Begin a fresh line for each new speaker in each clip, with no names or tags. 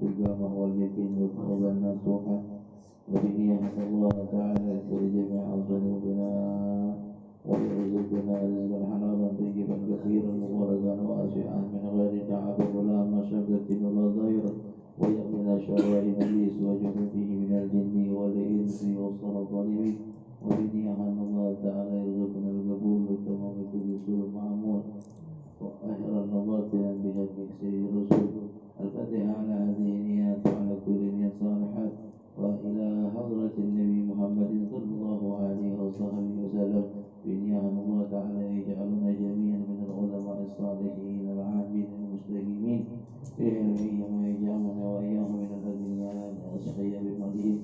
الاستقامة واليقين والتوبة النصوحة وبنية الله تعالى يغفر جميع ذنوبنا ويرزقنا رزقا حلالا طيبا كثيرا مباركا واسعا من غير تعب ولا مشقة ولا ضير ويقنا شر إبليس وجنوده من الجن والإنس والسرطان وبنية الله تعالى يرزقنا القبول والتمام كل سوء معمول وأجر النباتنا بحق سيد الرسول الفاتحة على هذه النيات وعلى كل نية صالحات وإلى حضرة النبي محمد صلى الله عليه وصحبه وسلم بنية الله تعالى يجعلنا جميعا من العلماء الصالحين العابدين المستقيمين في علمهم ويجعلنا وإياهم من الذين الأشقياء بفضلهم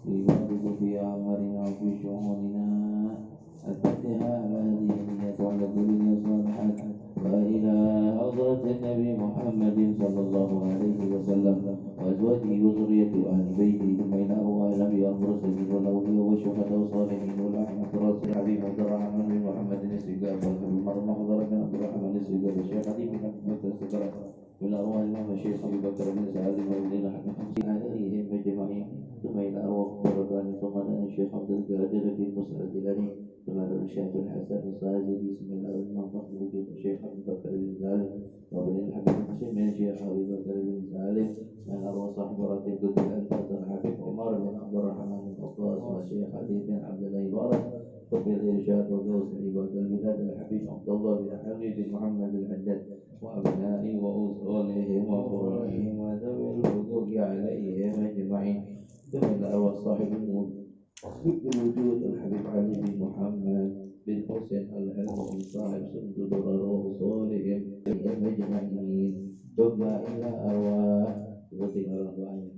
ويبارك في أعمارنا وفي شؤوننا الفاتحة على هذه النيات وعلى كل نية صالحات وإلى حضرة النبي محمد صلى الله عليه وسلم وأزواجه وذريته وأهل بيته ثم إلى أرواح الأنبياء والمرسلين والأولياء والشهداء والصالحين والأحمد راس الحبيب عبد الرحمن بن محمد السجاب والحبيب مرمى حضرة بن عبد الرحمن السجاب الشيخ علي بن أبي بكر السجاب والأرواح الإمام الشيخ أبي بكر بن سعد بن لحد خمسين عليهم أجمعين ثم إلى أرواح بركان ثم لنا الشيخ عبد القادر في مسعد العلي ثم لنا الشيخ الحسن الصاعدي بسم الله الرحمن الرحيم الشيخ أبي بكر بن سالم وابن الحبيب حسين بن الشيخ أبي بكر بن سالم من أرواح صاحب راتب قدر الأنفاس الحبيب عمر بن عبد الرحمن القصاص والشيخ علي بن عبد الله بارك وفي الإرشاد وقوس عباد البلاد الحبيب عبد الله بن حبيب بن محمد الحداد وأبنائه وأصولهم وقرائهم وذوي الحقوق عليهم أجمعين ثم الأرواح صاحب الوجود الحبيب علي بن محمد بن حسين العلمي صاحب سند درر وأصولهم أجمعين ثم إلى أرواح وذكر الرحمن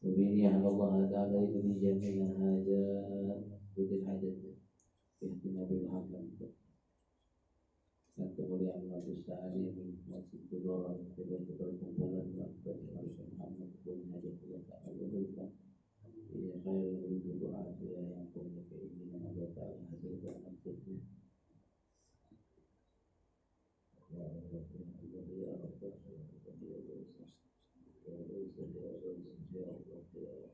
وبنية الله تعالى يبني جميع الحاجات وذي الحاجات باهتمام بالحكم dan kemudian Nabi Sa'ali bin Masjid Tudor dan berkumpulan dan Muhammad bin Hajat yang tak berlupa ia khair dari doa yang punya keinginan Allah Ta'ala hasilkan maksudnya ya Allah ya Allah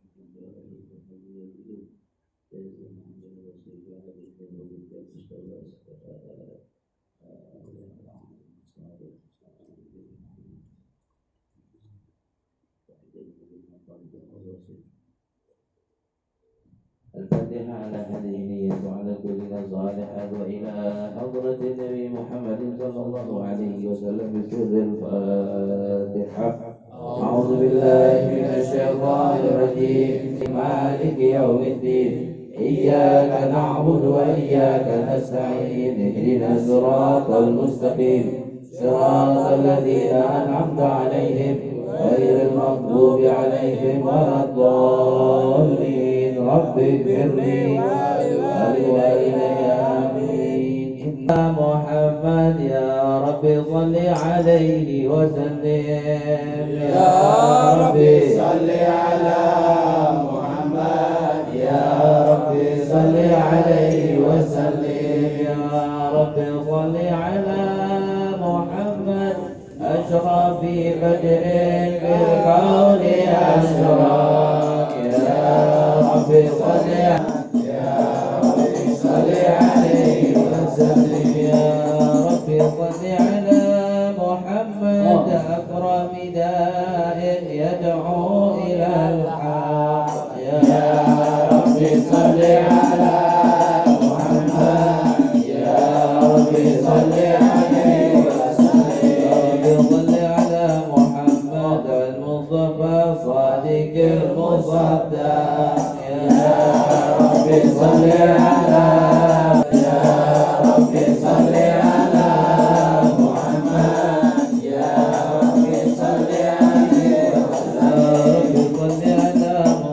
الفاتحة على هذه النية وعلى كل صالحات وإلى حضرة النبي محمد صلى الله عليه وسلم بسر الفاتحة أعوذ بالله من الشيطان الرجيم مالك يوم الدين إياك نعبد وإياك نستعين اهدنا الصراط المستقيم صراط الذين أنعمت عليهم غير المغضوب عليهم ولا الضالين رب اغفر لي ولوالدي آمين يا محمد يا رب صل عليه وسلم يا رب صل على محمد يا رب صل عليه وسلم يا رب صل على محمد أشرف بدر في الكون أشرق يا رب صل عليه وسلم يا رب صل على محمد أكرم داء يدعو إلى الحق يا رب صل على محمد يا رب صل عليه صل على محمد المصطفى صادق المصدق يا رب صل على يا رب صل على محمد يا رب صل عليه وسلم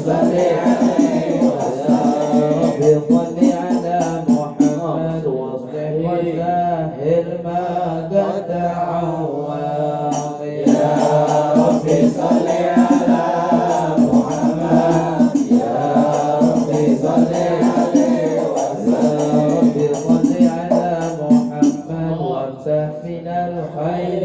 صل عليه وسلم صل على محمد واصلح وسهل ما قد تعوض يا ربي صل على محمد يا ربي صل عليه وسلم صل على محمد وامسح من الخير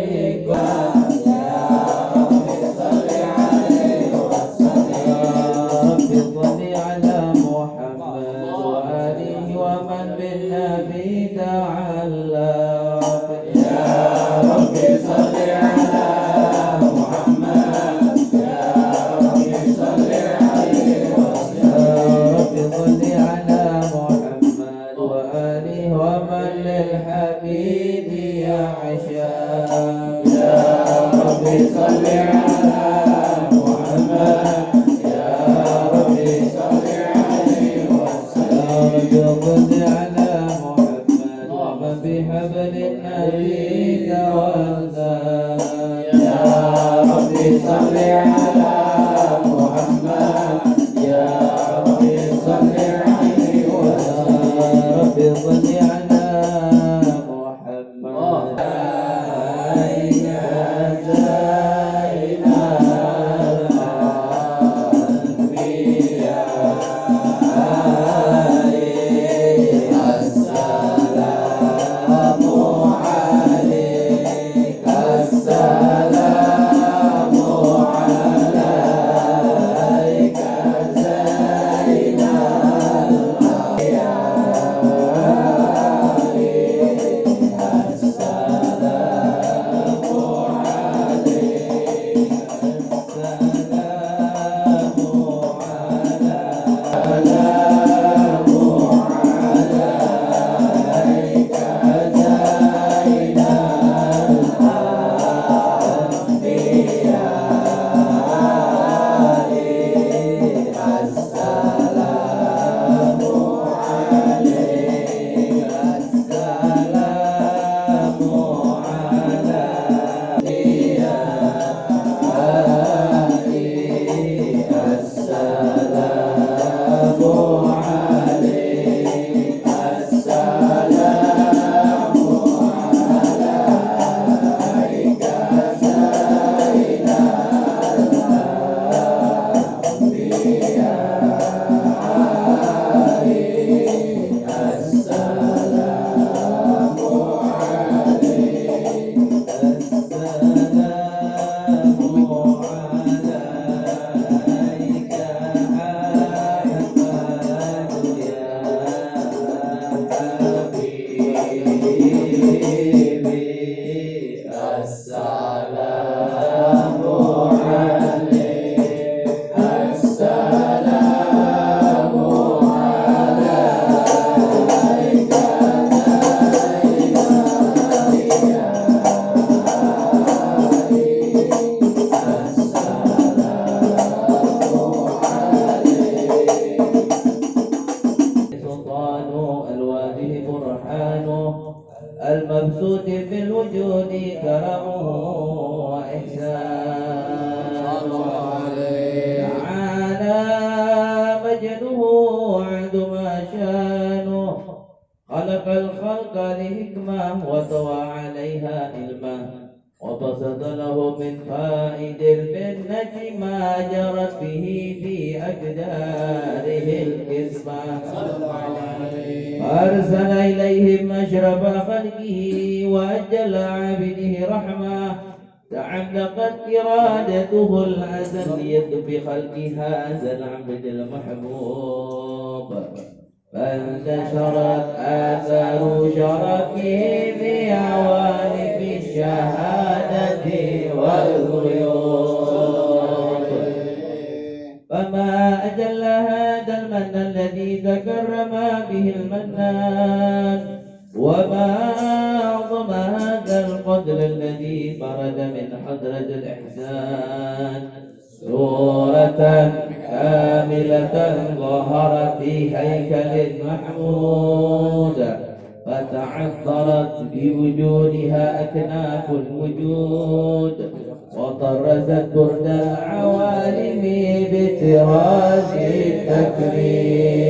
المبسوط في الوجود كرمه وإحسانه تعالى مجده وعد ما شانه خلق الخلق لحكمة وطوى عليها علمه وبسط له من فائد المنة ما جرت به في أجداره القسمة فأرسل إليهم أشرف خلقه وأجل عابده رحمة تعلقت إرادته الأزلية بخلق هذا العبد المحبوب فانتشرت آثار شرفه في عوالم الشهادة والغيوب فما أجل هذا المن الذي تكرم به المنان وما أعظم هذا القدر الذي برد من حضرة الإحسان سورة كاملة ظهرت في هيكل محمود فتعثرت بوجودها أكناف الوجود وطرزت برد العوالم بطراز التكريم.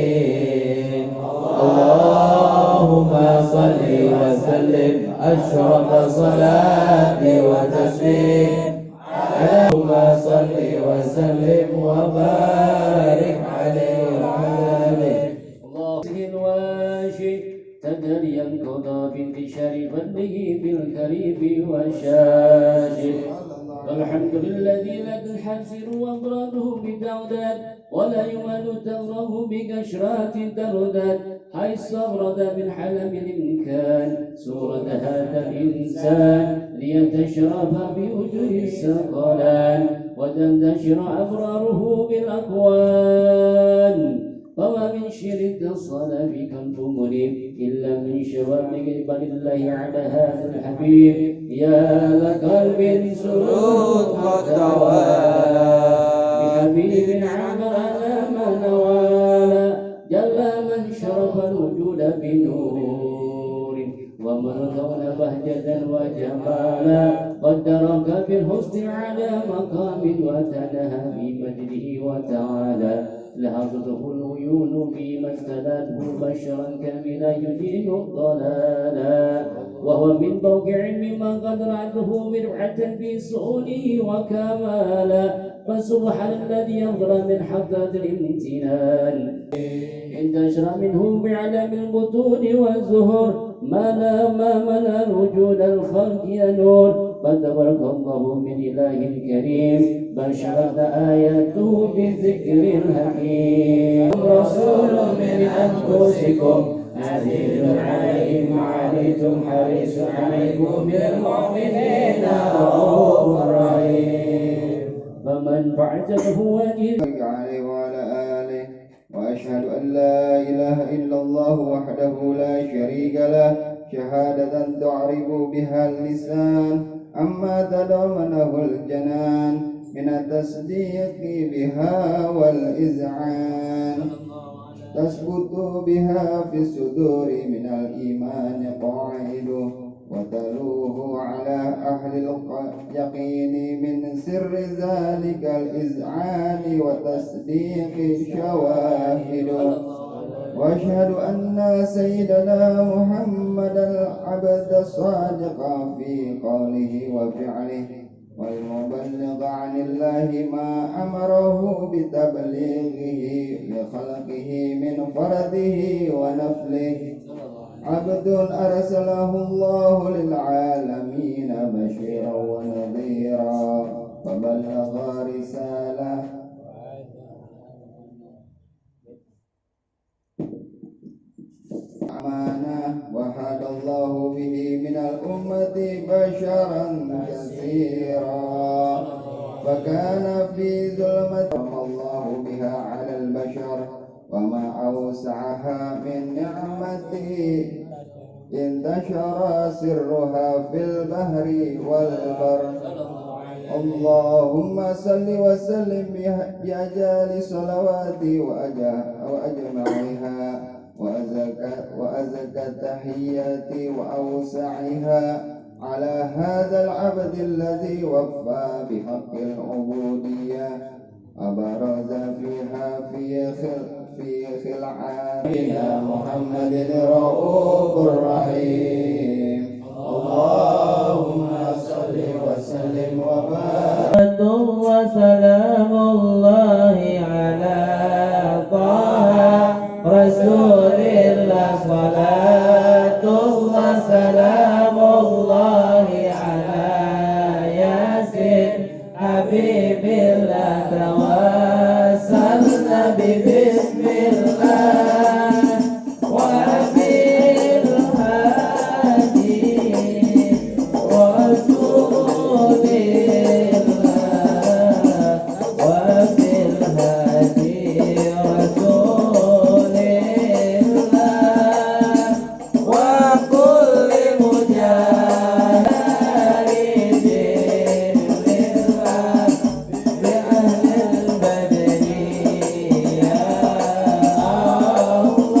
اللهم صل وسلم أشرف صلاة وتسليم. اللهم صل وسلم وبارك عليه وعلى آله. الله الواشي تدري انقضى بانتشار فضله في الكريم والشاشي. والحمد للذي لا تنحسر أمراضه بتعداد ولا يمل تغره بكشرات تردد، حيث أبرد من حلم الإمكان سورة هذا الإنسان ليتشرف بوجه الثقلان وتنتشر أبراره بالأكوان. فما من شر اتصل بك المؤمن إلا من شواب قبل الله على هذا الحبيب. يا لقلب سرور قد توالى بحبيب عبر على ما نوالا، جل من شرف الوجود بنور ومن كون بهجة وجمالا، قدرك بالحسن على مقام وتنهى بمجده وتعالى. لهضته العيون فيما استدته بشرا كاملا يدين الضلالا، وهو من فوق علم ما قد رعته مرعة في سؤله وكمالا. فسبحان الذي ينظر من حضرة الامتنان انتشر منه بعلم البطون والزهور ما ملا وجود الخلق ينور. فتبارك الله من إله كريم بشرت آياته بالذكر الحكيم. رسول من أنفسكم عزيز عليكم ما عنتم حريص عليكم بالمؤمنين رؤوف رحيم. فمن فعته واجب
عليه وعلى آله. وأشهد أن لا إله إلا الله وحده لا شريك له شهادة تعرف بها اللسان أما تضمنه الجنان من التصديق بها والإذعان، تثبت بها في الصدور من الإيمان قاعد، وتلوه على أهل اليقين من سر ذلك الإذعان وتصديق شواهد. وأشهد أن سيدنا محمد العبد الصادق في قوله وفعله والمبلغ عن الله ما أمره بتبليغه لخلقه من فرده ونفله، عبد أرسله الله للعالمين بشيرا ونذيرا فبلغ رسالة أمانة وهدى الله به من الأمة بشرا كثيرا، فكان في ظلمة الله بها على البشر وما أوسعها من نعمة انتشر سرها في البحر والبر. اللهم صل وسلم بأجل صلواتي وأجمعها وأزكى تحياتي وأوسعها على هذا العبد الذي وفى بحق العبودية أبرز فيها في خلعاننا محمد رؤوف رحيم. اللهم صل وسلم وبارك
وسلام الله على طه رسول الله. صلاة الله سلام الله على ياسين حبيب الله. توسلنا ببسم الله وفي الهادي رسول الله وفي الهادي رسول الله وكل مجاهد لله بأهل البدر يا الله.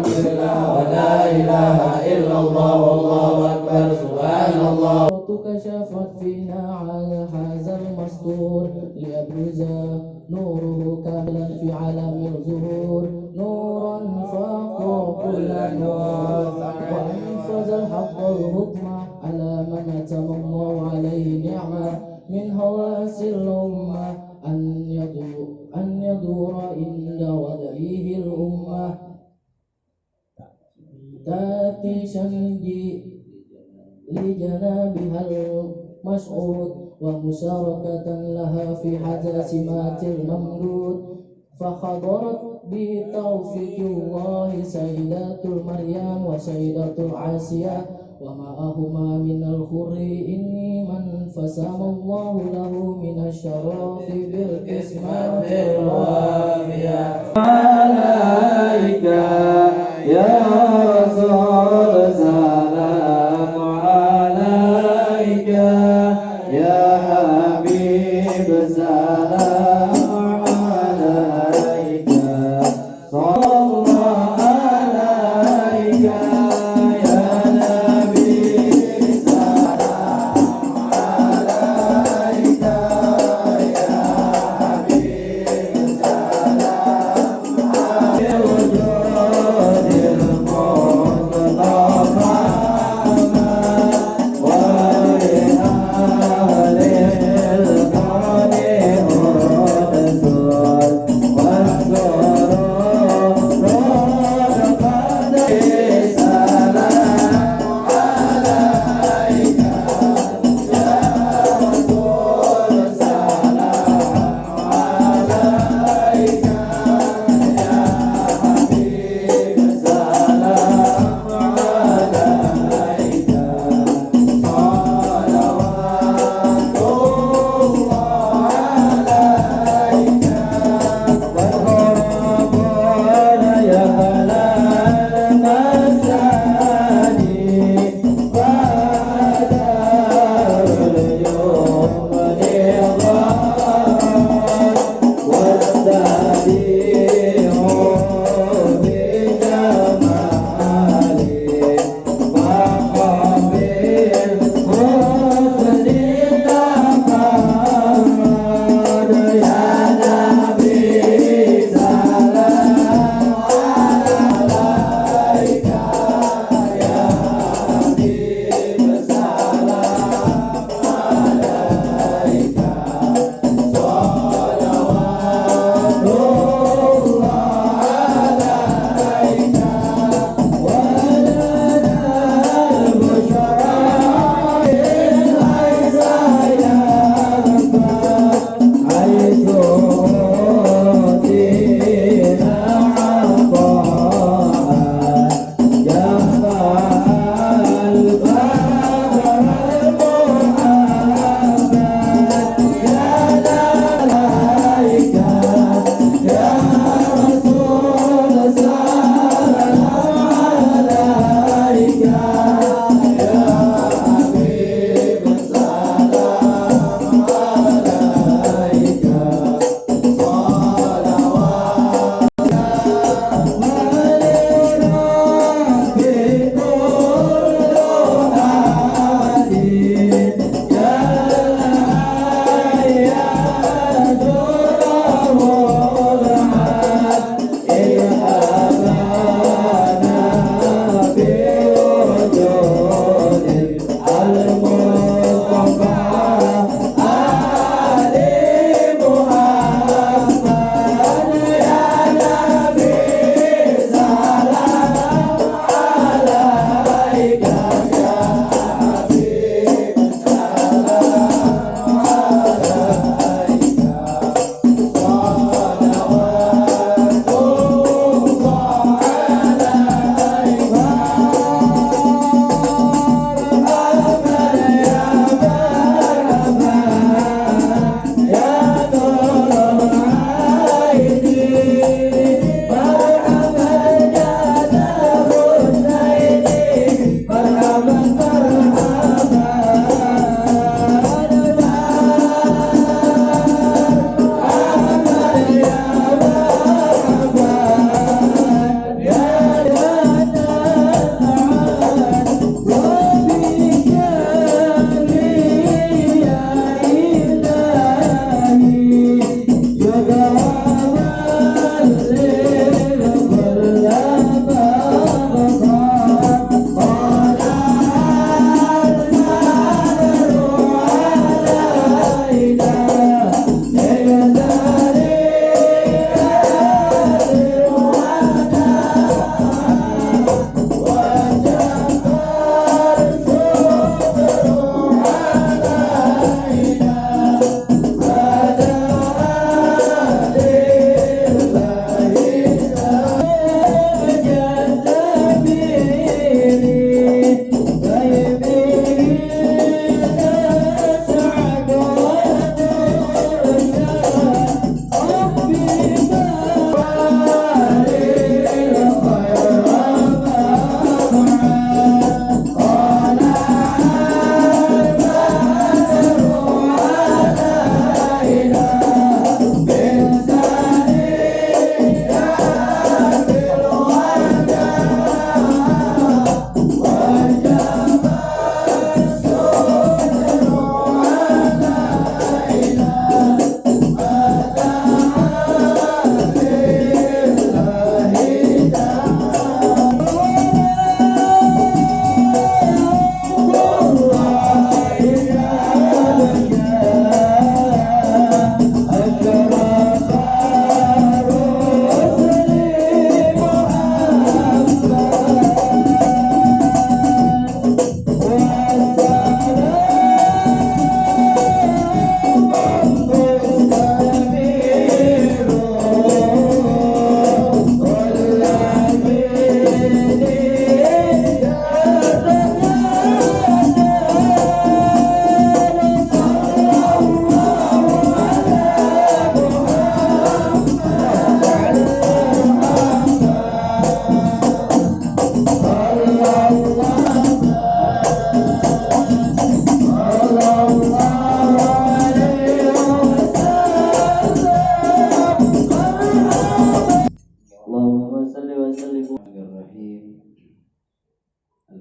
walhamdulillah wa la ilaha illallah wallahu akbar subhanallah.
كشفت فينا على هذا المستور ليبرز نوره كاملا في عالم الظهور نورا فاق كل نور وأنفذ الحق الحكم على من أتم الله عليه نعمة من هواس الأمة أن يدور عند ودعيه الأمة تأتي شنجي لجنابها المشعود ومشاركة لها في حجاسمات الممدود فخضرت بتوفيق الله سيدة المريم وسيدة العاسية ومعهما من الخر إني من فسم الله له من الشرف بالقسمة الوافية
عليك يا رسول سلام عليك يا حبيب سلام عليك صلى الله عليك يا نبي سلام عليك يا حبيب سلام عليك وجود المرسل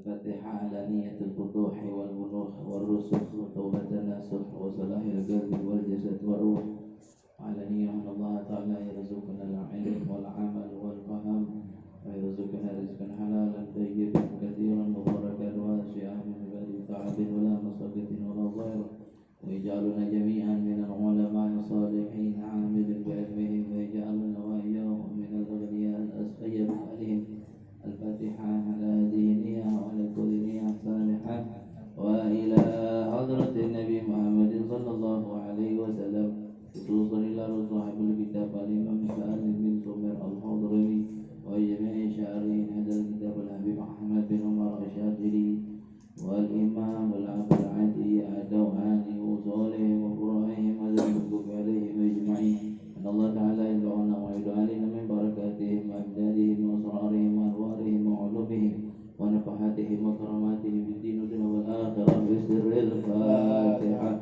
الفاتحة على نية الفتوح والبلوغ والرسخ وتوبة النسخ وصلاح القلب والجسد والروح على نية أن الله تعالى يرزقنا العلم والعمل والفهم ويرزقنا رزقا حلالا طيبا كثيرا مباركا واسعا من غير تعب ولا مصقة ولا ضير ويجعلنا جميعا من العلماء الصالحين عامل بعلمهم ويجعلنا وإياهم من الأغنياء الأسقياء بحالهم. الفاتحة على هذه النية وعلى كل نية صالحة وإلى حضرة النبي محمد صلى الله عليه وسلم خصوصا إلى صاحب الكتاب الإمام سالم بن سمر الحضرمي وجميع شاعرين هذا الكتاب الحبيب أحمد بن عمر الشاذلي والإمام العبد العدي الدواني وصالحهم وفرائهم المغضوب عليهم أجمعين أن الله تعالى يدعونا ويدعو علينا من بركاتهم وأمدادهم وأسرارهم وأنوارهم وعلومهم ونفحاتهم وكراماتهم في الدين والدنيا والآخرة بسر الفاتحة.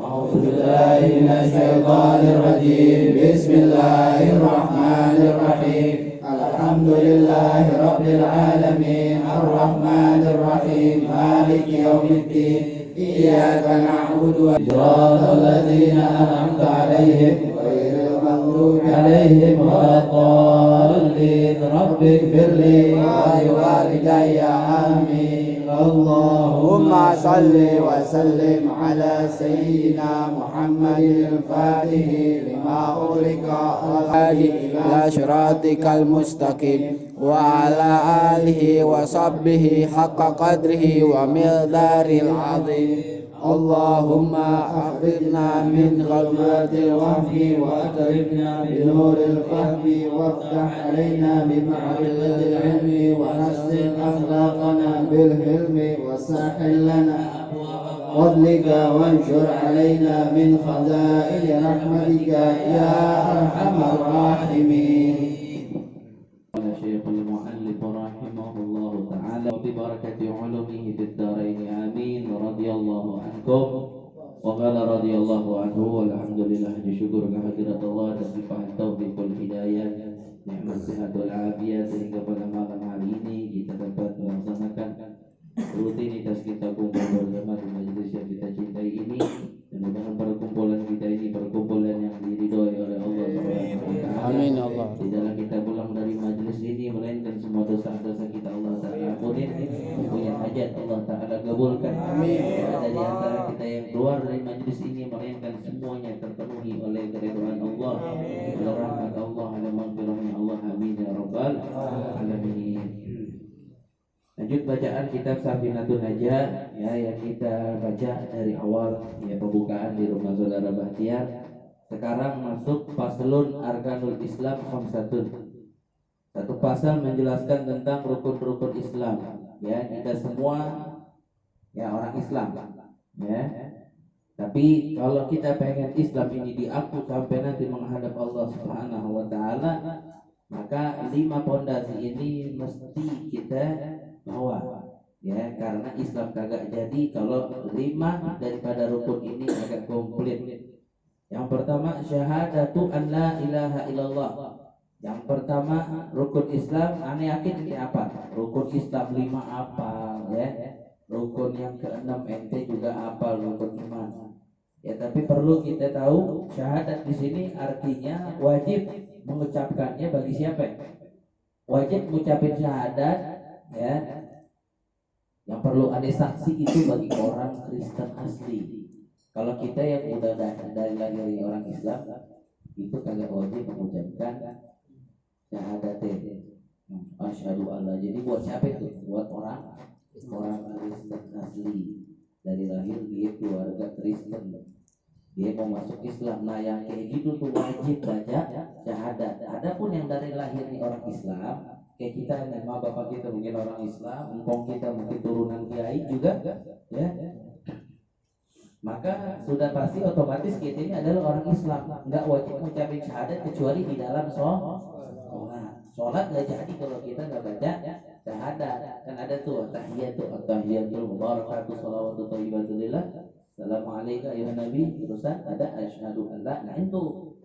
أعوذ بالله من الشيطان الرجيم. بسم الله الرحمن الرحيم. الحمد لله رب العالمين الرحمن الرحيم مالك يوم الدين إياك نعبد وصراط الذين أنعمت عليهم غير المغضوب عليهم ولا الضالين. رب اغفر لي ولوالدي آمين. اللهم صل وسلم على سيدنا محمد الفاتح لما أغلق والهادي إلى صراطك المستقيم وعلى آله وصحبه حق قدره ومقداره العظيم. اللهم أخرجنا من ظلمات الوهم وأكرمنا بنور الفهم وافتح علينا بمعرفة العلم ونسر أخلاقنا بالحلم وسهل لنا فضلك وانشر علينا من خزائن رحمتك يا أرحم الراحمين. الشيخ المؤلف رحمه الله تعالى وببركة علومه في الدارين آمين. رضي الله عنكم وقال رضي الله عنه. Alhamdulillah, syukur kehadirat Allah dan limpahan taufik wal hidayah, nikmat sehat wal afiat sehingga pada malam hari ini kita dapat melaksanakan rutinitas kita kumpul bersama di majelis yang kita cintai ini, dan mudah-mudahan perkumpulan kita ini perkumpulan yang diridhoi oleh Allah Subhanahu wa taala. Amin ya Allah. Tidaklah kita pulang dari majelis ini melainkan semua dosa-dosa kita Allah Taala ampuni, punya hajat Allah Taala kabulkan. Amin. Ada di antara kita yang keluar dari majelis ini melainkan semuanya terpenuhi oleh keridhaan Allah, oleh rahmat Allah, oleh maghfirahnya Allah. Amin ya rabbal alamin. Lanjut bacaan kitab Safinatun Najah ya, yang kita baca dari awal ya, pembukaan di rumah saudara Bahtiar. Sekarang masuk Faslun Arkanul Islam Khamsatun. Satu pasal menjelaskan tentang rukun-rukun Islam ya. Kita semua ya orang Islam ya. Tapi kalau kita pengen Islam ini diaku sampai nanti menghadap Allah Subhanahu wa taala, maka 5 pondasi ini mesti kita bawa ya, karena Islam kagak jadi kalau 5 daripada rukun ini agak komplit. Yang pertama syahadatu an la ilaha illallah. Yang pertama rukun Islam. Aneh yakin ini apa? Rukun Islam 5 apa ya? Rukun yang ke-6 ente juga apa, rukun iman. Ya, tapi perlu kita tahu syahadat di sini artinya wajib mengucapkannya bagi siapa? Wajib mengucapin syahadat ya. Yang perlu ada saksi itu bagi orang Kristen asli. Kalau kita yang udah dari lahir orang Islam itu kagak wajib mengucapkan syahadat asyhadu alla. Jadi buat siapa itu? Buat orang Kristen asli, dari lahir dia keluarga Kristen, dia mau masuk Islam. Nah yang kayak gitu tuh wajib baca syahadat. Adapun yang dari lahir orang Islam kayak kita, nama bapak kita mungkin orang Islam, engkong kita mungkin turunan kiai juga ya, maka sudah pasti otomatis kita ini adalah orang Islam, nggak wajib mengucapkan syahadat kecuali di dalam sholat nggak jadi kalau kita nggak baca syahadat. Kan ada tuh tahiyatul mubarakatuh shalawatu thayyibatu lillah assalamualaikum ya nabi, terusan ada asyhadu an la. Nah itu.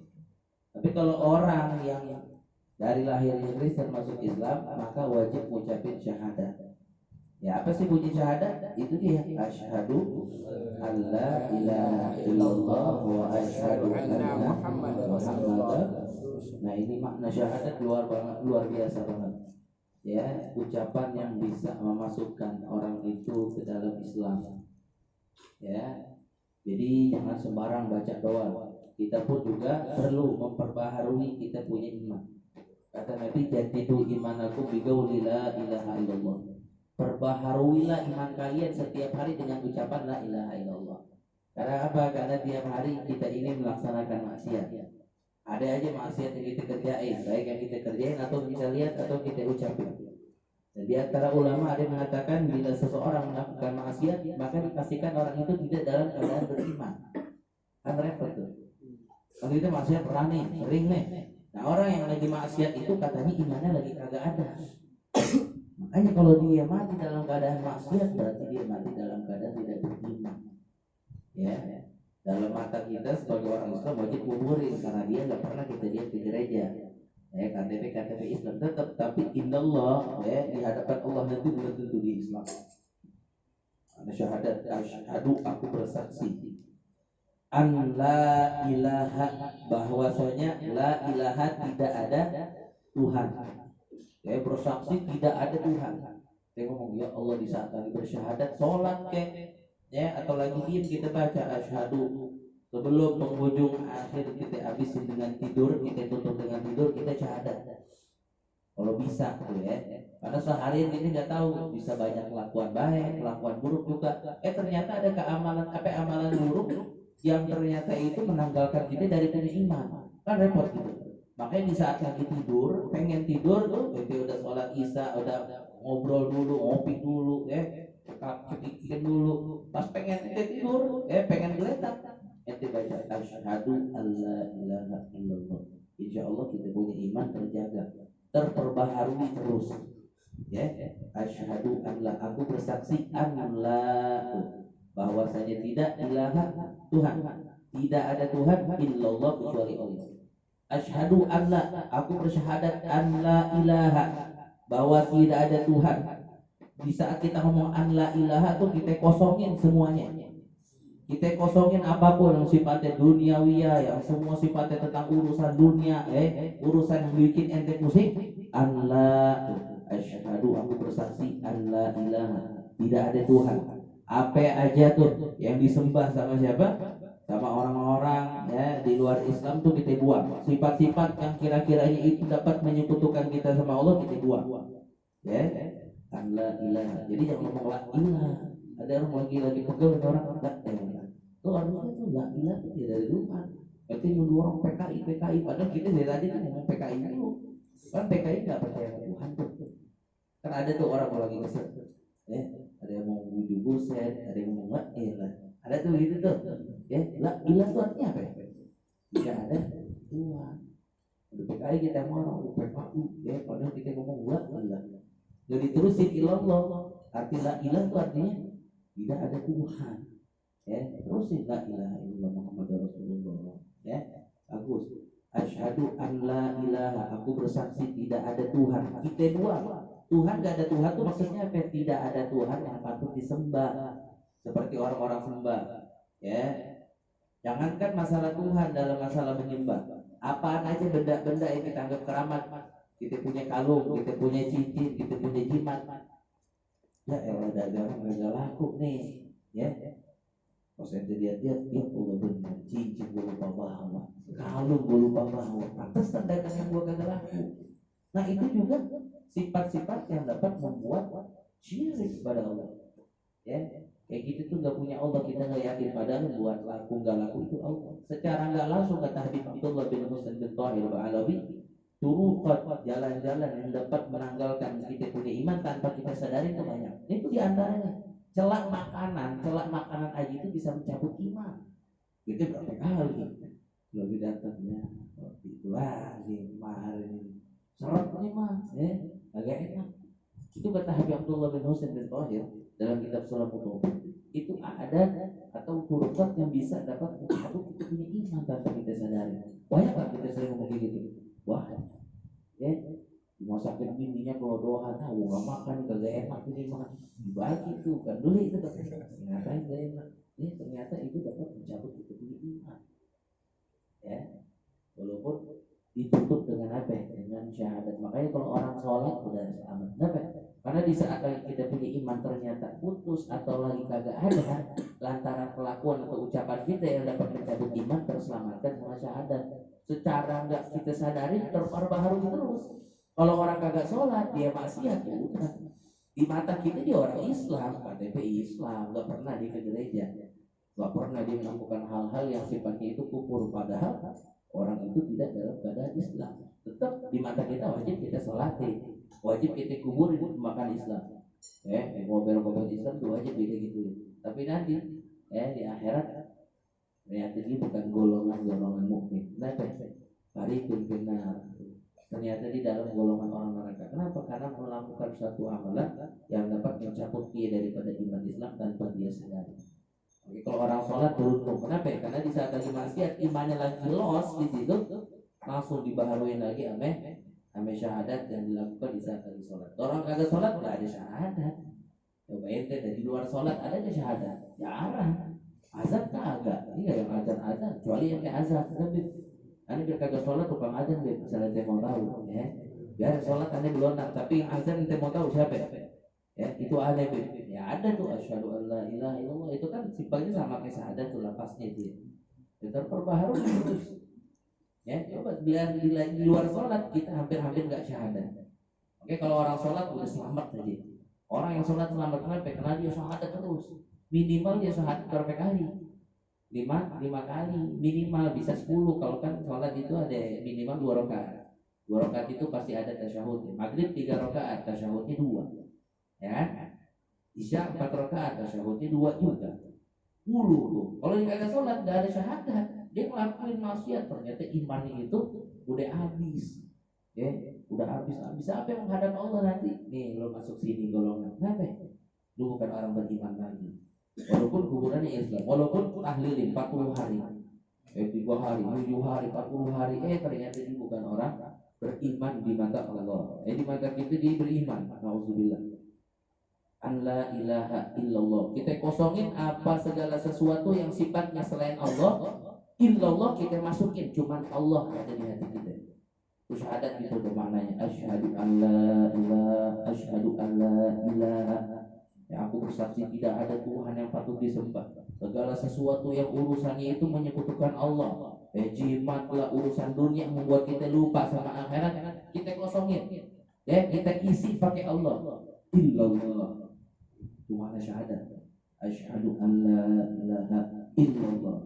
Tapi kalau orang yang dari lahirnya Kristen masuk Islam, maka wajib mengucapkan syahadat Ya, apa sih bunyi syahadat? Itu dia, asyhadu alla ilaha illallah wa asyhadu anna Muhammadar. Nah, ini makna syahadat luar banget, luar biasa banget. Ya, ucapan yang bisa memasukkan orang itu ke dalam Islam. Ya. Jadi jangan sembarang baca doa. Kita pun juga perlu memperbaharui kita punya iman. Kata Nabi, jadidu imanakum biqauli la ilaha illallah. Perbaharuilah iman kalian setiap hari dengan ucapan la ilaha illallah. Karena apa? Karena tiap hari kita ini melaksanakan maksiat. Ada aja maksiat yang kita kerjain, baik yang kita kerjain atau kita lihat atau kita ucapin. Dan di antara ulama ada yang mengatakan bila seseorang melakukan maksiat, maka dipastikan orang itu tidak dalam keadaan beriman. Kan repot tuh. Kalau itu maksiat pernah nih, sering nih. Nah, orang yang lagi maksiat itu katanya imannya lagi kagak ada. Makanya kalau dia mati dalam keadaan maksiat, berarti dia mati dalam keadaan tidak beriman. Ya, dalam mata kita sebagai orang Islam wajib kuburin karena dia nggak pernah kita lihat di gereja. Ya, KTP Islam tetap, tapi indallah, ya, di hadapan Allah nanti belum tentu di Islam. Ada syahadat, asyhadu, aku bersaksi an la ilaha, bahwasanya la ilaha tidak ada Tuhan. Ya, bersaksi tidak ada Tuhan. Saya ngomong ya Allah di saat lagi bersyahadat, sholat ya, atau lagi diam kita baca asyhadu. Sebelum penghujung akhir kita habisin dengan tidur, kita tutup dengan tidur, kita syahadat. Kalau bisa tuh ya. Karena seharian kita nggak tahu, bisa banyak kelakuan baik, kelakuan buruk juga. Ternyata ada amalan buruk yang ternyata itu menanggalkan kita dari punya iman. Kan repot gitu. Makanya di saat lagi tidur, pengen tidur tuh, itu udah sholat isya, udah ngobrol dulu, ngopi dulu, sedikit dulu. Pas pengen tidur, pengen geletak, ente baca asyhadu alla ilaha illallah. Insya Allah kita punya iman terjaga, terperbaharui terus. Ya, asyhadu alla, aku bersaksi alla, bahwasanya tidak ilaha Tuhan, tidak ada Tuhan illallah kecuali Allah. Asyhadu alla, aku bersyahadat an la ilaha, bahwa tidak ada Tuhan. Di saat kita ngomong an la ilaha tuh kita kosongin semuanya. Kita kosongin apapun yang sifatnya duniawiyah, yang semua sifatnya tentang urusan dunia, urusan yang bikin ente pusing. An la, asyhadu, aku bersaksi an la ilaha, tidak ada Tuhan. Apa aja tuh yang disembah sama siapa? Sama orang-orang ya di luar Islam tuh kita buang. Sifat-sifat yang kira-kiranya itu dapat menyekutukan kita sama Allah kita buang. Ya, la ilaha. Jadi jangan ngomong la ilaha. Ada orang lagi pegel orang la ilaha. Itu artinya tuh la ilaha itu tidak dari Tuhan. Berarti nuduh orang PKI. Padahal kita dari tadi kan ngomong PKI dulu. Kan PKI nggak percaya Tuhan tuh. Kan ada tuh orang lagi kesel. Ada yang mau bujuk buset, ada yang mau la ilaha. Ada tuh gitu tuh. Ya, la ilaha itu artinya apa ya? Tidak ada Tuhan. Udah PKI kita mau PKI, ya padahal kita ngomong la ilaha. Jadi terusin ilallah. Arti la ilaha itu artinya tidak ada Tuhan. Ya, terusin la ilaha illallah Muhammadur Rasulullah. Ya, bagus. Asyhadu an la ilaha, aku bersaksi tidak ada Tuhan. Kita buang. Tuhan gak ada Tuhan itu maksudnya apa? Tidak ada Tuhan yang patut disembah seperti orang-orang sembah. Ya, jangankan masalah Tuhan, dalam masalah menyembah, apaan aja benda-benda yang kita anggap keramat. Kita punya kalung, kita punya cincin, kita punya jimat. Ya elah, dagang gak laku nih. Ya, pas saya lihat-lihat, ya Allah benar, cincin gue lupa bawa, kalung gue lupa bawa, pantesan dagangan gue gak laku. Nah itu juga sifat-sifat yang dapat membuat syirik kepada Allah. Ya, kayak gitu tuh gak punya Allah, kita gak yakin, padahal buat laku gak laku itu Allah. Secara gak langsung kata Habib Abdullah bin Husain bin Thahir Ba'alawi, turuqat, jalan-jalan yang dapat menanggalkan kita punya iman tanpa kita sadari itu banyak. Itu diantaranya celak makanan aja itu bisa mencabut iman. Itu berapa kali lebih datangnya itu lagi kemarin serapnya mah agak enak. Itu kata Habib Abdullah bin Husain bin Thahir dalam kitab Salamul Tauhid. Itu ada atau turuqat yang bisa dapat mencabut kita punya iman tanpa kita sadari. Banyak kan kita sering ngomong gitu. Wah, ya, Masakin bininya kalau doa tahu nggak makan kagak enak ini mah dibagi tuh kan dulu itu kan ngapain gak enak ternyata itu dapat mencabut itu iman ya walaupun ditutup dengan apa dengan syahadat. Makanya kalau orang sholat udah selamat kenapa karena di saat kita punya iman ternyata putus atau lagi kagak ada lantaran kelakuan atau ucapan kita yang dapat mencabut iman terselamatkan sama syahadat secara nggak kita sadari terperbaharui terus. Kalau orang kagak sholat, dia maksiat ya udah. Di mata kita dia orang Islam, KTP Islam, nggak pernah dia ke gereja, nggak pernah dia melakukan hal-hal yang sifatnya itu kufur. Padahal orang itu tidak dalam keadaan Islam. Tetap di mata kita wajib kita sholatin, wajib kita kuburin makan Islam. Ngobrol Islam itu wajib kita gitu. Tapi nanti, di akhirat ternyata dia bukan golongan mukmin. Kenapa? Farikun benar. Ternyata di dalam golongan orang neraka. Kenapa? Karena melakukan suatu amalan yang dapat mencabut dia daripada iman Islam tanpa dia sadari. Oke, kalau orang sholat beruntung. Kenapa? Karena di saat lagi maksiat imannya lagi los di situ, langsung dibaharui lagi ame syahadat yang dilakukan di saat lagi sholat. Orang kagak sholat nggak ada syahadat. Coba ente dari luar sholat ada ke syahadat? Jarang. Azan kagak. Ini yang azan kecuali yang kayak azan. Tapi ane biar kagak sholat tukang azan biar misalnya ente mau tahu ya biar sholat ane belum tapi yang azan ente mau tahu siapa ya itu ada ya ada tuh asyhadu alla ilaha illallah itu kan sifatnya sama kayak syahadat tuh lapasnya dia ya terperbaharui terus ya coba biar di luar sholat kita hampir nggak syahadat. Oke kalau orang sholat udah selamat aja orang yang sholat selamat kenapa karena dia syahadat terus minimal dia syahadat berapa kali lima kali minimal bisa 10 kalau kan sholat itu ada minimal 2 rakaat 2 rakaat itu pasti ada tasyahud maghrib 3 rakaat tasyahudnya 2 ya isya 4 rakaat tasyahudnya 2 juga 10 tuh kalau dia kagak sholat gak ada syahadat dia ngelakuin maksiat ternyata imannya itu udah habis ya udah habis apa yang menghadap Allah nanti nih lo masuk sini golongan kenapa lu bukan orang beriman lagi walaupun kuburannya Islam, walaupun tahlilin 40 hari, 3 hari, 7 hari, 40 hari, ternyata dia bukan orang beriman di mata Allah. Di mata kita dia beriman. Nauzubillah. An la ilaha illallah. Kita kosongin apa segala sesuatu yang sifatnya selain Allah. Illallah kita masukin, cuman Allah ada di hati kita. Terus syahadat itu bermaknanya asyhadu an la ilaha, asyhadu an la ilaha. Ya, aku bersaksi tidak ada Tuhan yang patut disembah. Segala sesuatu yang urusannya itu menyekutukan Allah. Jimatlah urusan dunia membuat kita lupa sama akhirat. Kita kosongin. Ya, kita isi pakai Allah. Illallah. Itu makna syahadat. Asyhadu an la ilaha illallah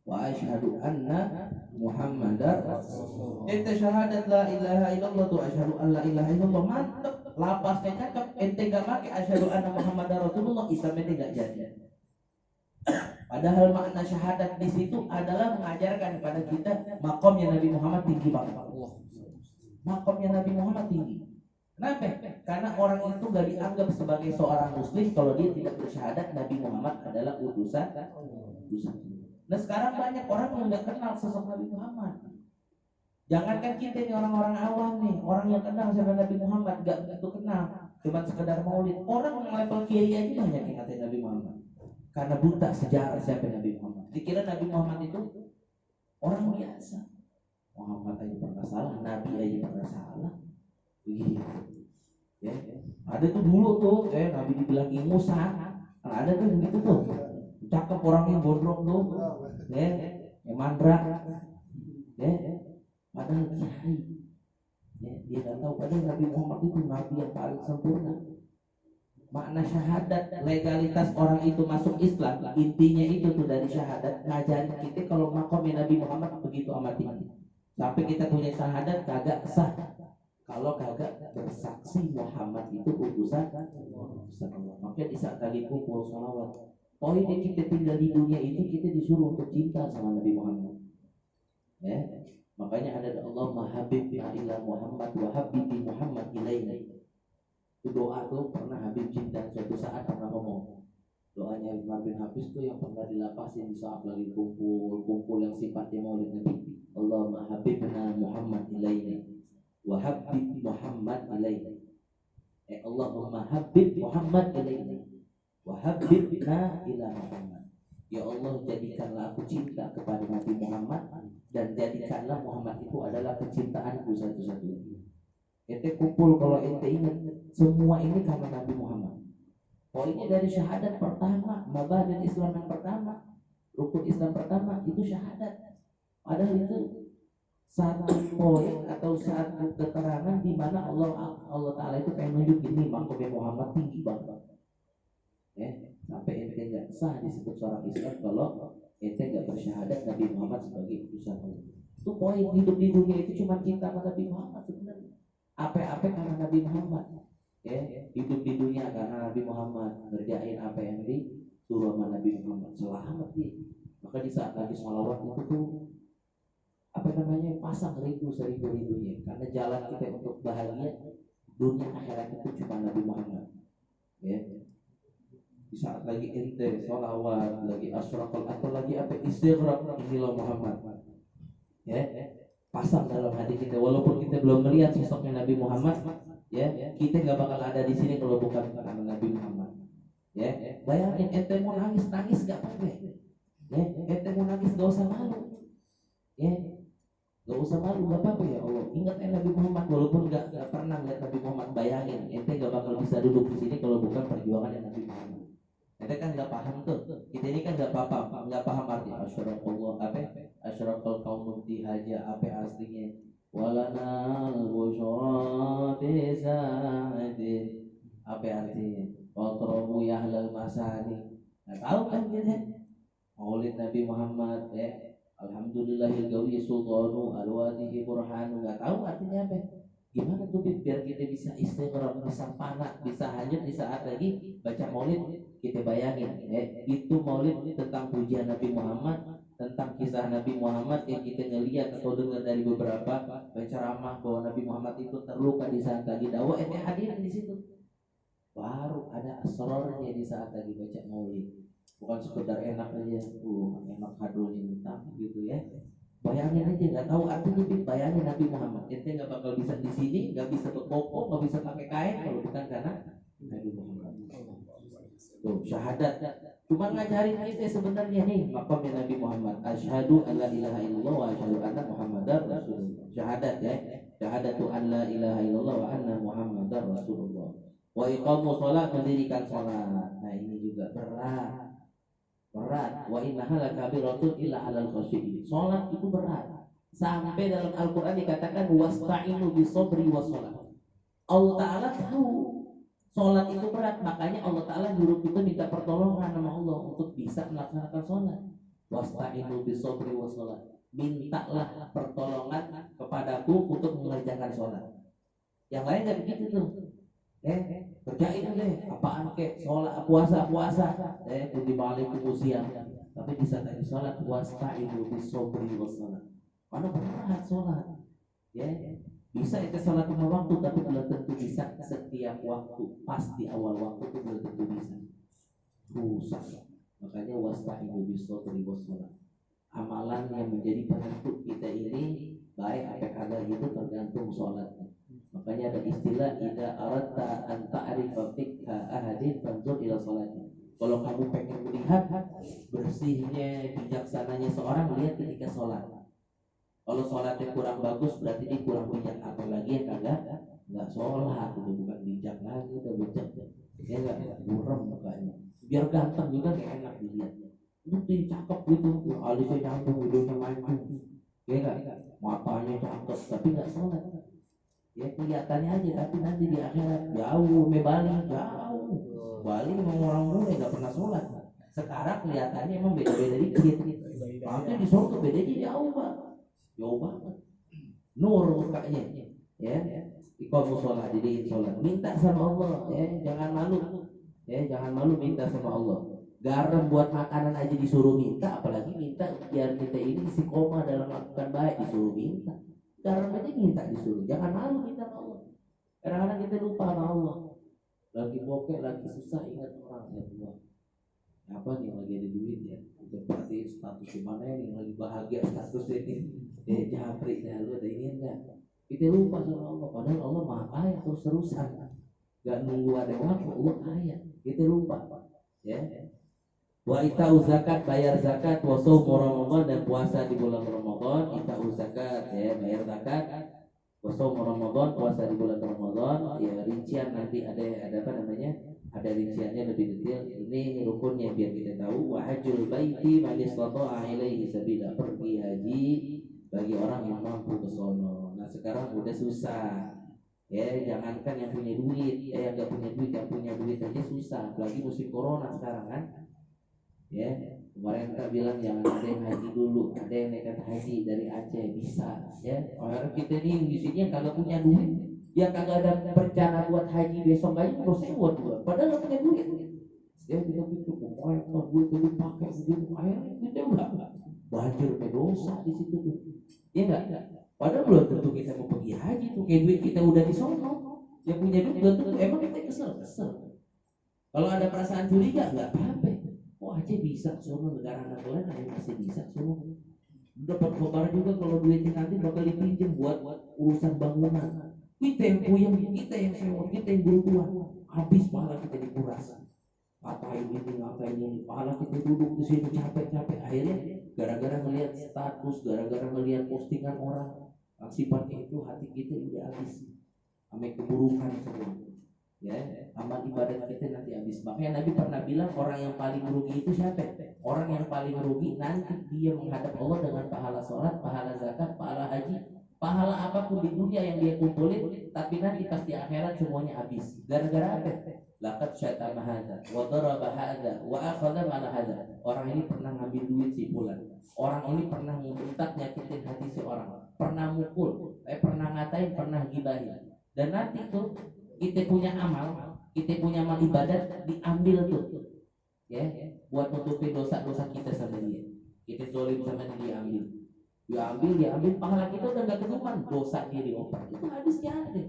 wa asyhadu anna Muhammadar Rasulullah. Ente syahadat la ilaha illallah tuh asyhadu an la ilaha illallah mantap. Lapasnya cakep, ente gak pakai asyhadu anna Muhammadar Rasulullah, Islam ente gak jadi. Padahal makna syahadat di situ adalah mengajarkan kepada kita makomnya Nabi Muhammad tinggi banget. Makomnya Nabi Muhammad tinggi. Kenapa? Karena orang itu gak dianggap sebagai seorang muslim kalau dia tidak bersyahadat Nabi Muhammad adalah utusan. Nah sekarang banyak orang yang gak kenal sosok Nabi Muhammad. Jangankan kita nih orang-orang awam nih, orang yang kenal sama Nabi Muhammad gak begitu kenal, cuma sekedar maulid. Orang yang level kiai aja banyak yang ngatain Nabi Muhammad, karena buta sejarah siapa Nabi Muhammad. Dikira Nabi Muhammad itu orang biasa. Muhammad aja pernah salah, Nabi aja pernah salah, begitu. Ya, ada tuh dulu tuh, Nabi dibilang Musa, ada tuh begitu tuh, cakep orangnya gondrong tuh, yang mandra, padahal kiai, dia nggak tahu padahal Nabi Muhammad itu nabi yang paling sempurna. Makna syahadat, legalitas orang itu masuk Islam, intinya itu tuh dari syahadat ngajarin kita kalau makomnya Nabi Muhammad begitu amat tinggi. Sampai kita punya syahadat kagak sah kalau kagak bersaksi Muhammad itu utusan Allah. Makanya di saat kali kumpul salawat, poinnya kita tinggal di dunia itu kita disuruh untuk cinta sama Nabi Muhammad. Ya. Makanya ada Allahumma habibna ila Muhammad wa habibi Muhammad ilaina. Itu doa tuh pernah Habib Jindan suatu saat pernah ngomong. Doanya Umar bin Hafiz tuh yang pernah dilapasin di saat lagi kumpul yang sifatnya maulid Nabi. Allahumma habibna Muhammad ilaina wa habib Muhammad ilaina. Allahumma habib Muhammad ilaina wa habibna ila Muhammad. Ya Allah, jadikanlah aku cinta kepada Nabi Muhammad dan jadikanlah Muhammad itu adalah kecintaanku satu-satunya. Ente kumpul kalau ente ingat semua ini karena Nabi Muhammad. Poinnya dari syahadat pertama, mabadil Islam yang pertama, rukun Islam pertama itu syahadat. Padahal itu satu poin atau satu keterangan di mana Allah Taala itu pengen nunjukin nih makomnya Muhammad tinggi banget. Ya, sampai ente nggak sah disebut seorang Islam kalau ente nggak bersyahadat Nabi Muhammad sebagai utusan Allah. Itu poin hidup di dunia itu cuma cinta pada Nabi Muhammad sebenarnya. Apa-apa karena Nabi Muhammad. Ya, hidup di dunia karena Nabi Muhammad, ngerjain apa yang disuruh sama Nabi Muhammad, selamat dia. Maka di saat lagi sholawat itu tuh pasang seribu-ribunya karena jalan kita untuk bahagia dunia akhirat itu cuma Nabi Muhammad. Ya, di saat lagi ente sholawat, lagi asyraqal atau lagi apa istighraq, inilah Muhammad. Ya, pasang dalam hati kita walaupun kita belum melihat sosoknya Nabi Muhammad. Ya, kita nggak bakal ada di sini kalau bukan karena Nabi Muhammad. Ya, bayangin ente mau nangis nggak apa-apa. Ya, ente mau nangis gak usah malu. Ya, gak usah malu, gak apa-apa ya Allah. Ingat Nabi Muhammad walaupun gak pernah lihat Nabi Muhammad, bayangin ente gak bakal bisa duduk di sini kalau bukan perjuangan yang Nabi Muhammad. Ente kan gak paham tuh. Kita ini kan gak paham arti asyraqallah apa? Asyraqal qaumud dihaja apa aslinya? Walana al-busyra bisa'atin. Apa artinya? Watrabu yahlal masani. Nah, tahu kan kita? Maulid Nabi Muhammad ya. Alhamdulillahil gawi sultanu alwadihi burhanu. Nggak tahu artinya apa. Gimana tuh biar kita bisa istiqrar, bisa panak, bisa hanyut di saat lagi baca maulid. Kita bayangin ya, itu maulid tentang pujian Nabi Muhammad, tentang kisah Nabi Muhammad yang kita ngelihat atau dengar dari beberapa penceramah bahwa Nabi Muhammad itu terluka di saat lagi dakwah. Hadir di situ. Baru ada asrornya di saat lagi baca maulid. Bukan sekedar enak aja, enak hadonya mentah gitu ya. Bayangin aja, nggak tahu artinya, bayangin Nabi Muhammad. Ente nggak bakal bisa di sini, nggak bisa berkoko, nggak bisa pakai kain kalau bukan karena Nabi Muhammad. Tuh syahadat. Cuma ngajarin kita sebenarnya nih makamnya Nabi Muhammad. Asyhadu an la ilaha illallah wa asyhadu anna Muhammadar Rasulullah. Syahadat ya. Syahadatu an la ilaha illallah wa anna Muhammadar Rasulullah. Wa iqamu shalah, mendirikan salat. Nah ini juga berat. Wa innaha lakabiratun illa 'alal khashiyin. Salat itu berat. Sampai dalam Al-Qur'an dikatakan wasta'inu bisabri wassalah. Allah Taala tahu salat itu berat, makanya Allah Taala nyuruh kita minta pertolongan sama Allah untuk bisa melaksanakan salat. Wasta'inu bisabri wassalah. Mintalah pertolongan kepadaku untuk mengerjakan salat. Yang lain enggak begitu tuh. Kerjain deh apaan kek, sholat puasa di balik usia, tapi di saat lagi sholat puasa itu bisobri wassalat. Mana berat sholat ya, bisa itu sholat lima waktu tapi belum tentu bisa setiap waktu. Pas di awal waktu itu belum tentu bisa, rusak. Makanya wasta'inu bisobri wassalat. Amalan yang menjadi penentu kita ini baik apa kagak itu tergantung sholatnya. Makanya ada istilah idza aratta an ta'rifa fiqha ahadin fanzur ila salati. Kalau kamu pengen melihat bersihnya, bijaksananya seorang, lihat ketika sholat. Kalau sholatnya kurang bagus berarti dia kurang bijak, apalagi yang kagak nggak sholat, itu bukan bijak lagi, udah bijak ya nggak buram mukanya. Biar ganteng juga kayak enak dilihat. Ini cakep gitu, alisnya nyambung, hidungnya mancung, ya nggak, matanya cakep tapi nggak sholat. Ya kelihatannya aja, tapi nanti di akhirat jauh, jauh. Bali memang orang mulai nggak pernah sholat. Sekarang kelihatannya emang beda-beda dikit. Nanti di surga bedanya jauh banget. Nur mukanya, ya. Iqamu sholat, didiin sholat. Minta sama Allah, ya. Jangan malu, ya. Jangan malu minta sama Allah. Garam buat makanan aja disuruh minta, apalagi minta biar kita ini istiqomah dalam melakukan baik, disuruh minta. Garam aja minta disuruh, jangan malu minta sama Allah. Kadang-kadang kita lupa sama Allah. Lagi bokeh, lagi susah, ingat orang ya Allah. Apa nih lagi ada duit ya? Seperti status gimana ini lagi bahagia status ini. Japri ya lu ada ini enggak? Kita lupa sama Allah, padahal Allah maha kaya terus-terusan, gak nunggu ada waktu. Allah kaya, kita lupa ya. Wa itau zakat, bayar zakat, wa shaumu Ramadan, dan puasa di bulan Ramadan. Itau zakat ya, bayar zakat, wa shaumu Ramadan, puasa di bulan Ramadan. Ya rincian nanti ada apa namanya? Ada rinciannya lebih detail. Ini rukunnya biar kita tahu. Wa hajjul baiti man istata'a ilaihi sabila, pergi haji bagi orang yang mampu ke sono. Nah sekarang udah susah ya, jangankan yang punya duit, yang gak punya duit, yang punya duit aja susah, apalagi musim corona sekarang kan ya. Kemarin kita bilang jangan ada yang haji dulu, ada yang nekat haji dari Aceh bisa ya. Orang kita nih di sini kagak punya duit, ya kagak ada rencana buat haji besok aja terus buat padahal gak punya duit ya. Kita gitu pokoknya duit itu pakai sendiri, akhirnya kita udah banjir ke dosa di situ tuh ya enggak. Padahal belum tentu kita mau pergi haji tuh, kayak duit kita udah di sono, yang punya duit belum tentu. Emang kita kesel. Kalau ada perasaan curiga nggak apa-apa. Oh Aceh bisa ke sono, negara-negara lain ada masih bisa ke sono. Dapat kabar juga kalau duitnya nanti bakal dipinjam buat urusan bangunan. Kita yang puyeng, kita yang sewa, kita yang bertuah, habis malah kita dikuras. Ngapain ini, malah kita duduk di sini capek-capek. Akhirnya gara-gara melihat status, gara-gara melihat postingan orang, sifatnya itu hati kita udah habis, sampai keburukan semua. Ya, amal ibadat kita nanti habis. Makanya Nabi pernah bilang orang yang paling merugi itu siapa? Orang yang paling merugi nanti dia menghadap Allah dengan pahala sholat, pahala zakat, pahala haji, pahala apapun di dunia yang dia kumpulin, tapi nanti pas di akhirat semuanya habis. Gara-gara apa? Laqad syatama hadza wa daraba hadza wa akhadha mala hadza. Orang ini pernah ngambil duit si fulan. Orang ini pernah membentak nyakitin hati si orang. Pernah mukul, pernah ngatain, pernah gibahin. Dan nanti tuh kita punya amal ibadat diambil tuh ya, buat nutupin dosa-dosa kita sama dia. Kita zolim sama dia, diambil pahala kita udah gak ketupan, dosa dia dioper, itu habisnya ada.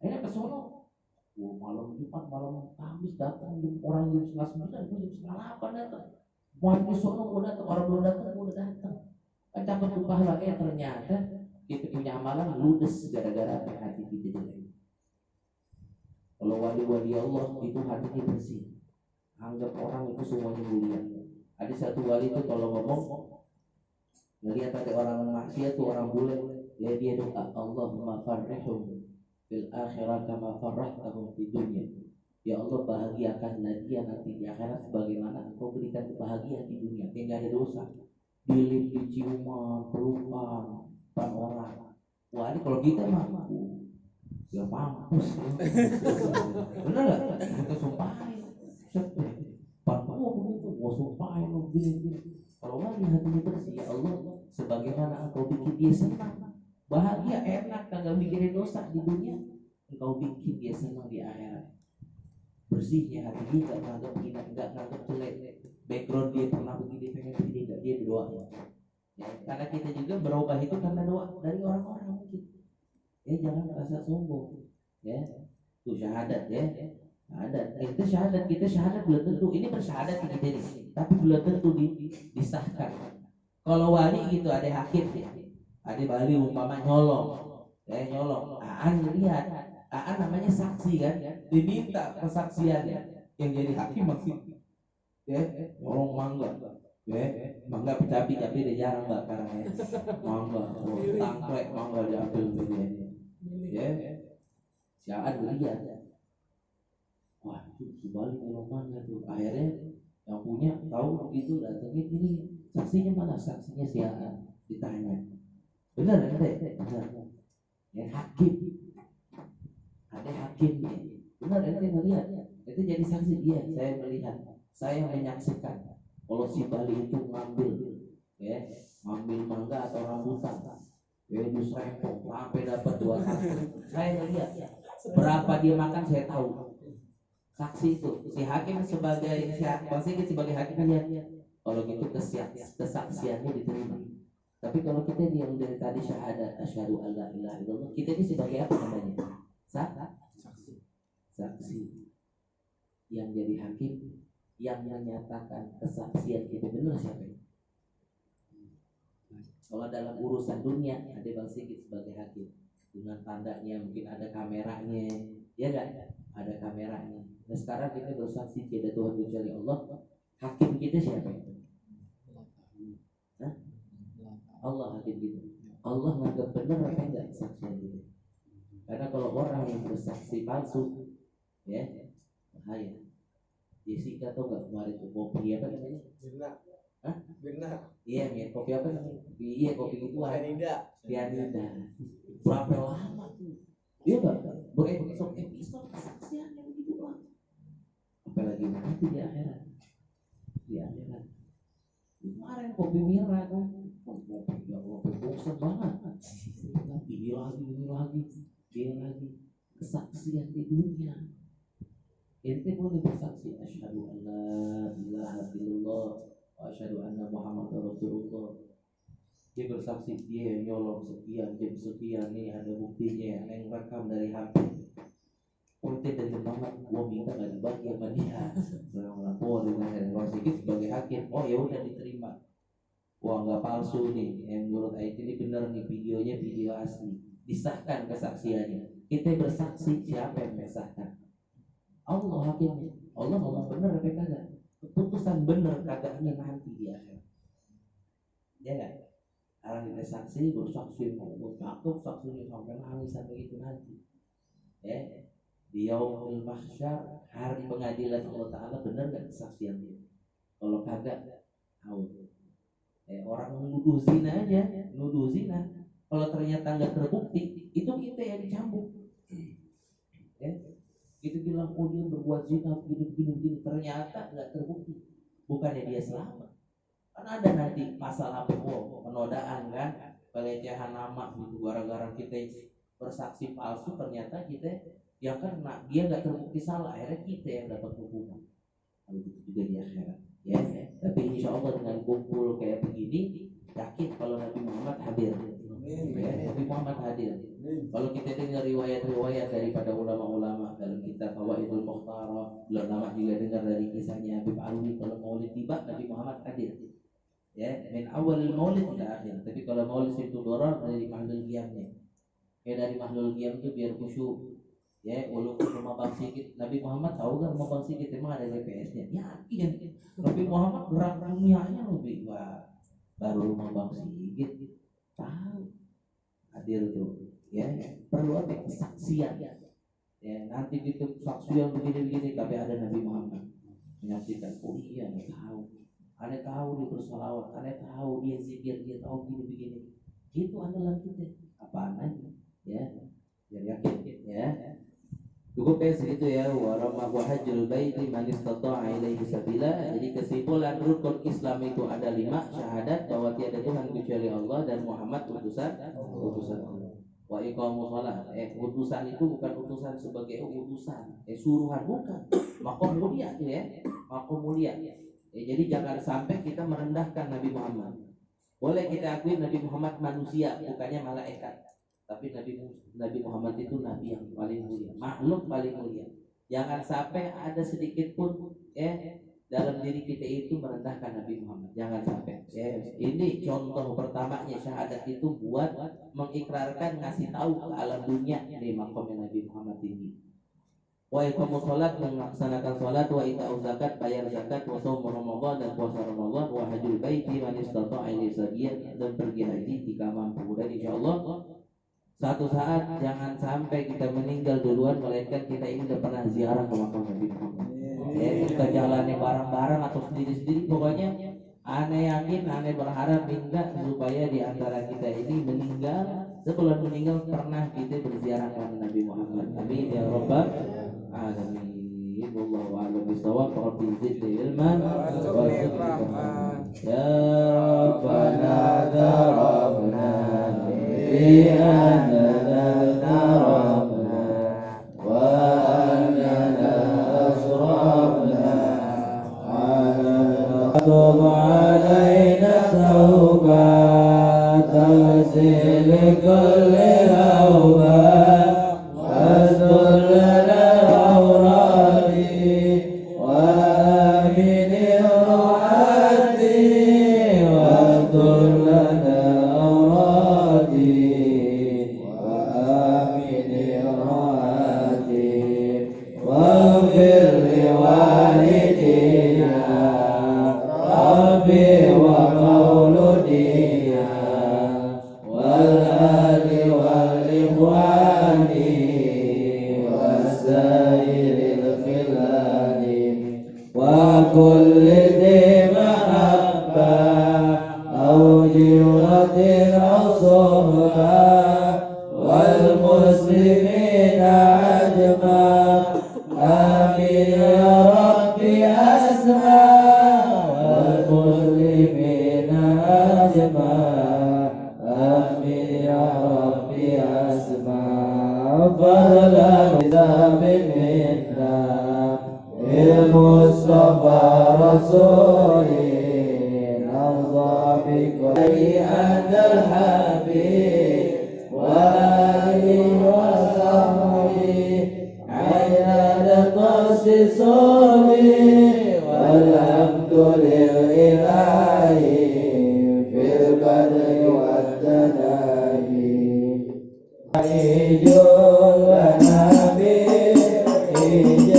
Akhirnya ke sono, malam Jumat, malam Kamis datang orang jam 9:30, jam 8:30 datang. Mau ke sono mau datang, orang belum datang udah datang. Kan cakep tuh pahala. Ternyata kita punya amalan ludes gara-gara hati kita jelek. Kalau wali-wali Allah itu hatinya bersih, anggap orang itu semuanya mulia. Ada satu wali itu kalau ngomong ngelihat ada orang maksiat tuh, orang bule, ya dia doa, Allahumma farrihum fil akhirah kama farrahtahum fid dunya. Ya Allah, bahagiakanlah dia nanti di akhirat sebagaimana Engkau berikan kebahagiaan di dunia. Tidak ada dosa, dilip, diciuman, pelukan, depan orang. Wah ini kalau kita mampu ya mampus. Bener gak? Kita sumpahin Papua begitu, gua sumpahin lo gini. Kalau lagi hatinya bersih, ya Allah, sebagaimana Engkau bikin dia senang, bahagia, enak, kagak mikirin dosa di dunia, Engkau bikin dia senang di akhirat. Bersihnya hati dia, gak nganggap hina, gak nganggap jelek. Background dia pernah begini, pengen begini, gak, dia berdoa ya. Karena kita juga berubah itu karena doa dari orang-orang mungkin. Jangan merasa sombong ya. Itu syahadat ya. Syahadat itu syahadat, kita syahadat belum tentu ini bersyahadat kita ini, tapi belum tentu disahkan. Kalau wali gitu ada hakim ya, ada wali umpama nyolong lihat namanya saksi kan, diminta kesaksiannya, yang jadi hakim masih ya nyolong mangga mangga pecapi udah jarang mbak sekarang ya. Mangga tangklek mangga diambil begini ya, siaan belian. Wah itu sebalik kalau mana tuh. Akhirnya yang punya tahu begitu, datangnya ini saksinya mana, saksinya siaan, ditanya benar ya hakim, ada hakimnya benar ngelihat itu jadi saksi. Iya saya melihat, saya menyaksikan kalau si Bali itu ngambil mangga atau rambutan dus rempong sampai dapat 2 kali. Saya lihat berapa dia makan, saya tahu. Saksi itu si hakim sebagai hakim lihat. Kalau gitu kesaksiannya diterima. Tapi kalau kita yang dari tadi syahadat asyhadu alla ilaha illallah, kita ini sebagai apa namanya? Saksi. Yang jadi hakim, yang menyatakan kesaksian itu benar siapa? Kalau dalam urusan dunia ada Bang Sigit sebagai hakim dengan tandanya, mungkin ada kameranya, ya enggak? Ada kameranya. Nah sekarang kita bersaksi tiada Tuhan kecuali Allah. Hakim kita siapa? Hah? Allah hakim kita. Allah menganggap benar apa enggak kesaksian kita? Karena kalau orang yang bersaksi palsu, ya bahaya. Jessica tahu nggak kemarin tuh kopi apa namanya? Birna. Hah? Birna. Iya, mir kopi apa namanya? Iya, kopi itu Pianida. Berapa lama tuh? Iya nggak? Berepisode kesaksian yang begitu doang. Apalagi nanti di akhirat. Di akhirat. Kemarin kopi Mira kan, kopi bosan banget. Ini lagi, dia lagi kesaksian di dunia. Ente boleh bersaksi asyhadu an la ilaha illallah wa asyhadu anna muhammadar rasulullah. Dia bersaksi dia nyolong sekian jam sekian nih ada buktinya yang rekam dari HP. Ente dari Muhammad gua minta enggak dibagi sama dia. Orang lapor dengan Bang Sigit sebagai hakim. Oh ya udah diterima. Wah nggak palsu nih, yang menurut IT ini benar nih, videonya video asli, disahkan kesaksiannya. Kita bersaksi, siapa yang mesahkan? Allah hakimnya. Allah ngomong benar apa kagak? Keputusan benar kagaknya nanti di akhirat. Ya nggak? Orang kita saksi bersaksi mau takut saksinya sampai nangis sampai itu nanti. Ya, di yaumul mahsyar, hari pengadilan Allah Taala, benar nggak kesaksiannya? Kalau kagak, tahu. Orang nuduh zina aja, nuduh zina. Kalau ternyata nggak terbukti, itu kita yang dicambuk. Ya, kita bilang oh dia berbuat zina begini, ternyata nggak terbukti. Bukannya dia selamat. Karena ada nanti masalah penodaan kan, pelecehan nama gitu, gara-gara kita bersaksi palsu, ternyata kita yang kena, dia nggak terbukti salah, akhirnya kita yang dapat hukuman. Begitu juga di akhirat. Ya, tapi insya Allah dengan kumpul kayak begini, yakin kalau Nabi Muhammad hadir. Ya, Nabi Muhammad hadir. Kalau kita dengar riwayat-riwayat daripada ulama-ulama dalam kitab Fawaidul Mukhtarah, ulama juga dengar dari kisahnya Habib Alwi, kalau Maulid tiba Nabi Muhammad hadir. Ya, min awal Maulid ila akhir. Tapi kalau Maulid itu dorong dari mahlul qiyamnya. Dari mahlul qiyam itu biar khusyuk. Ya, walaupun rumah Bang Sigit, Nabi Muhammad tahu kan rumah Bang Sigit emang ada GPS-nya? Yakin. Nabi Muhammad gerak dunianya lebih baru rumah Bang Sigit tahu hadir tuh. Ya, perlu ada kesaksian. Ya, nanti gitu saksian begini-begini, tapi ada Nabi Muhammad menyaksikan. Oh iya, Anda tahu dia bersalawat, Anda tahu dia zikir, dia tahu begini-begini. Itu andalan kita. Apaan aja? Ya, biar yakin. Ya. Cukup ya segitu ya. Wa hajjul baiti man istata'a ilaihi sabila. Jadi kesimpulan rukun Islam itu ada 5, syahadat bahwa tiada Tuhan kecuali Allah dan Muhammad utusan Allah. Wa iqamus shalah. Utusan itu bukan utusan sebagai utusan, suruhan bukan. Maqam mulia itu ya. Maqam mulia. Jadi jangan sampai kita merendahkan Nabi Muhammad. Boleh kita akui Nabi Muhammad manusia, bukannya malaikat. Tapi Nabi Muhammad itu Nabi yang paling mulia, makhluk paling mulia. Jangan sampai ada sedikit pun dalam diri kita itu merendahkan Nabi Muhammad. Jangan sampai. Ini contoh pertamanya syahadat itu buat mengikrarkan, ngasih tahu ke alam dunia nih makomnya Nabi Muhammad ini. Wa iqamus shalat, melaksanakan salat, wa ita'uz zakat, bayar zakat, wa shaum Ramadan dan puasa Ramadan, wa hajjul baiti man istata'a ilaihi sabila, dan pergi haji jika mampu. Dan insyaallah satu saat jangan sampai kita meninggal duluan melainkan kita ini udah pernah ziarah ke makam Nabi Muhammad. Kita jalannya bareng-bareng atau sendiri-sendiri, pokoknya aneh yakin, aneh berharap minta supaya di antara kita ini meninggal, sebelum meninggal pernah kita berziarah ke Nabi Muhammad. Amin ya rabbal alamin. Wallahu a'lam bishawab. Rabbi zidni ilman warzuqni fahman. Ya Rabbana darabna bi annana narabna wa annana asrafna tub alaina tawbah taghsil kulli awbah wastur lana awradi wa amin ru'ati wastur lana كل ذي محبة أو جيرة أو صحبة والمسلمين أجمع آمين يا ربي أسمع والمسلمين أجمع آمين يا ربي أسمع فضلا بذنب منا المصطفى رسولي نرضى بكل أنت الحبيب وآله وصحبه عين القصص والحمد لله في البدء والتناهي لنا بإجابته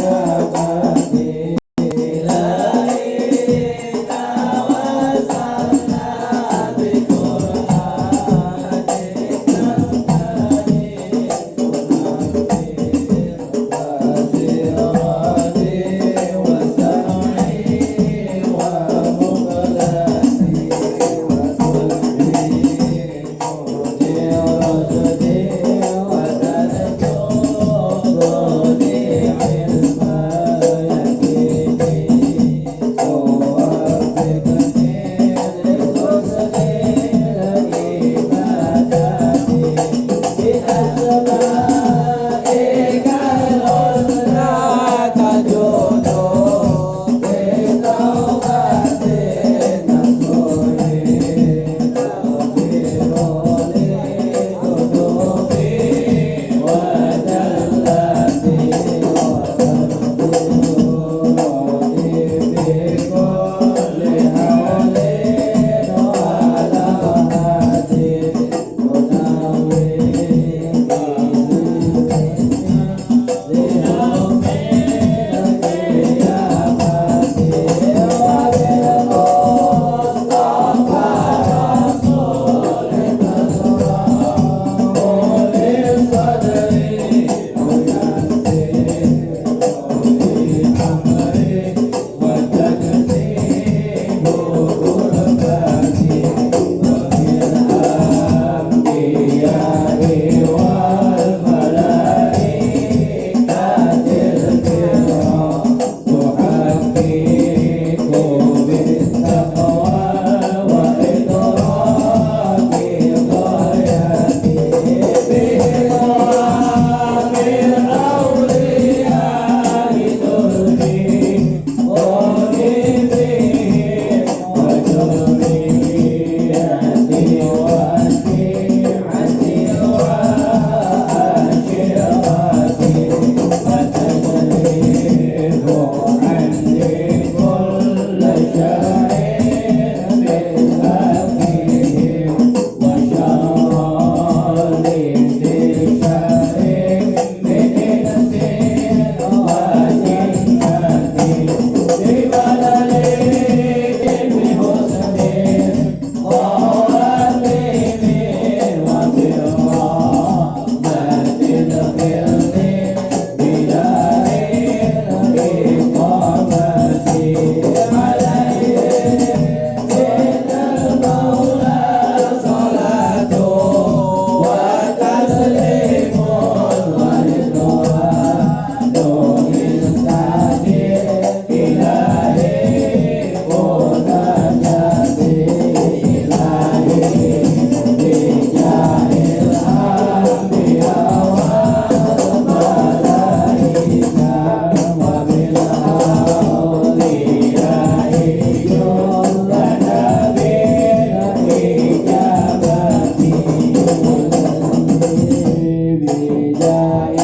Jaya